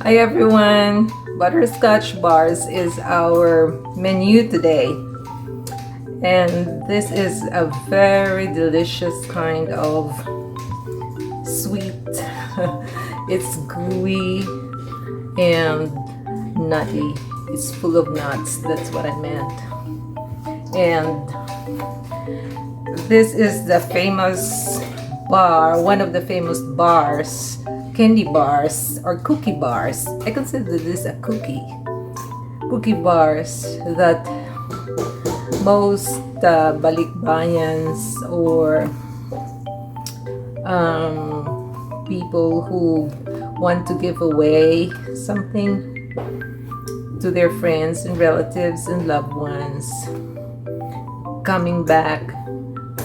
Hi everyone, Butterscotch Bars is our menu today, and this is a very delicious kind of sweet. It's gooey and nutty. It's full of nuts, that's what I meant. And this is the famous bar, one of the famous bars, candy bars or cookie bars. I consider this a cookie bars that most balikbayans or people who want to give away something to their friends and relatives and loved ones coming back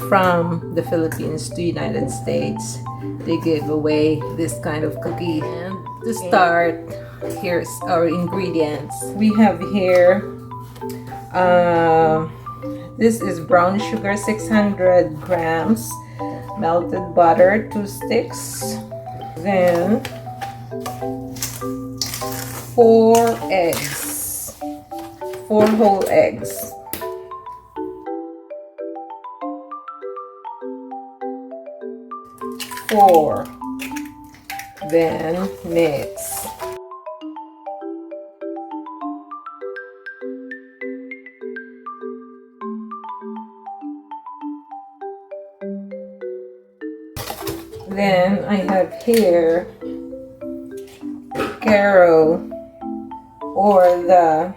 from the Philippines to United States, they give away this kind of cookie. And to start, here's our ingredients. We have here this is brown sugar 600 grams, melted butter 2 sticks, then 4 eggs, 4 whole eggs, then mix. Then I have here karo or the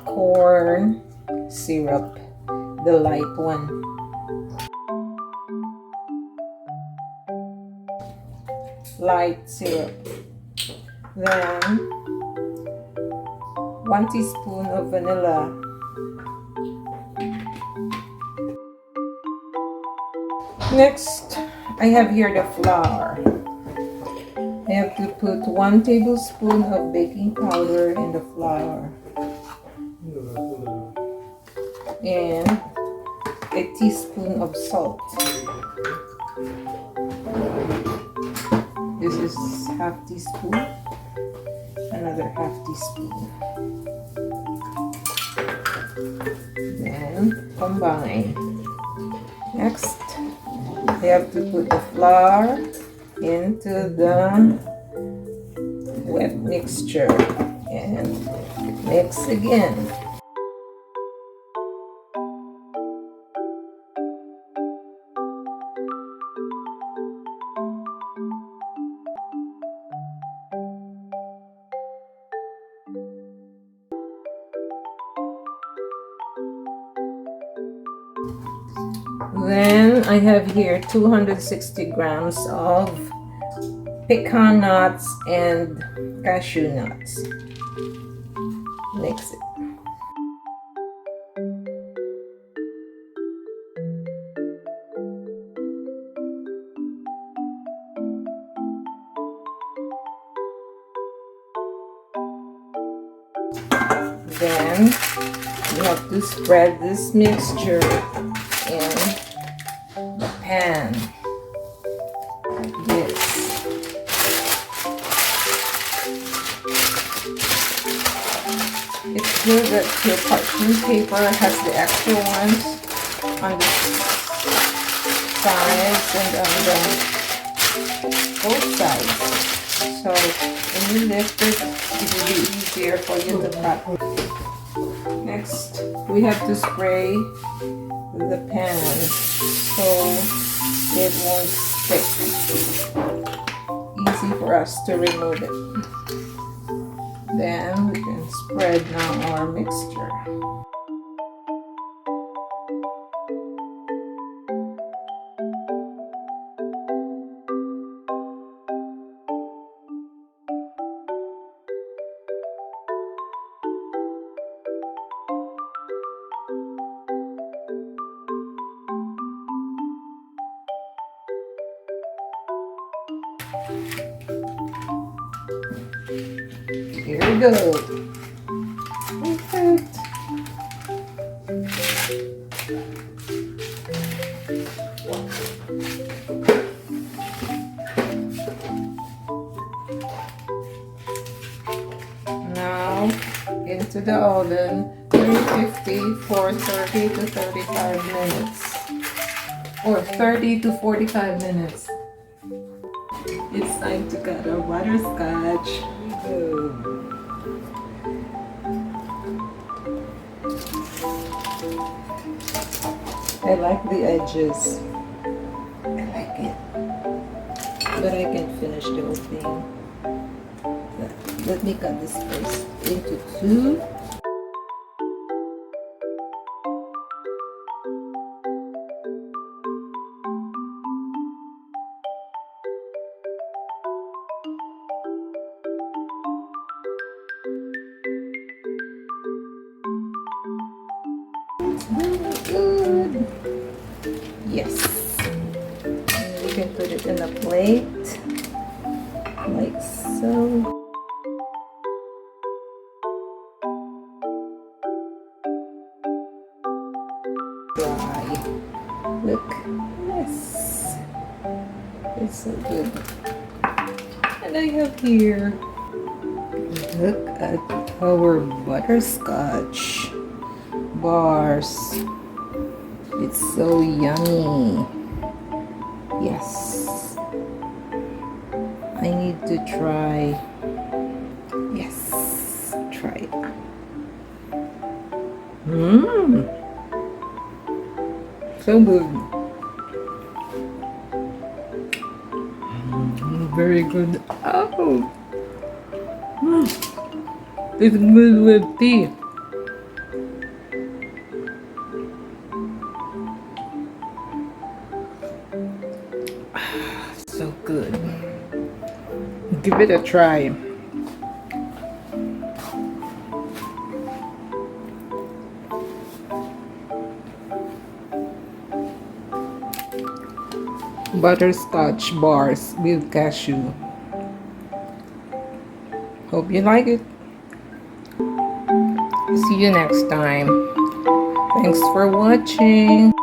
corn syrup, the light one. Light syrup. Then 1 teaspoon of vanilla. Next, I have here the flour. I have to put 1 tablespoon of baking powder in the flour and a teaspoon of salt. This is half teaspoon, another half teaspoon. Then combine. Next, I have to put the flour into the wet mixture and mix again. Then I have here 260 grams of pecan nuts and cashew nuts. Mix it. Then you have to spread this mixture in the pan like this. It's good that your parchment paper has the extra ones on the sides and on the both sides. So when you lift it, it will be easier for you to cut. Next, we have to spray the pan so it won't stick. Easy for us to remove it. Then we can spread now our mixture. Here we go. Perfect. to the oven, 350 for 30 to 35 minutes. Or 30 to 45 minutes. It's time to cut our butterscotch. Here we go. I like the edges. I like it. But I can't finish the whole thing. Let me cut this first into two. Really good. Yes. And we can put it in a plate like so. Dry. Look. Yes. It's so good. And I have here. Look at our butterscotch bars. It's so yummy. Yes. I need to try. Yes. Try it. Mmm. So good. Very good. Oh. It's good with tea. So good. Give it a try. Butterscotch bars with cashew. Hope you like it. See you next time. Thanks for watching.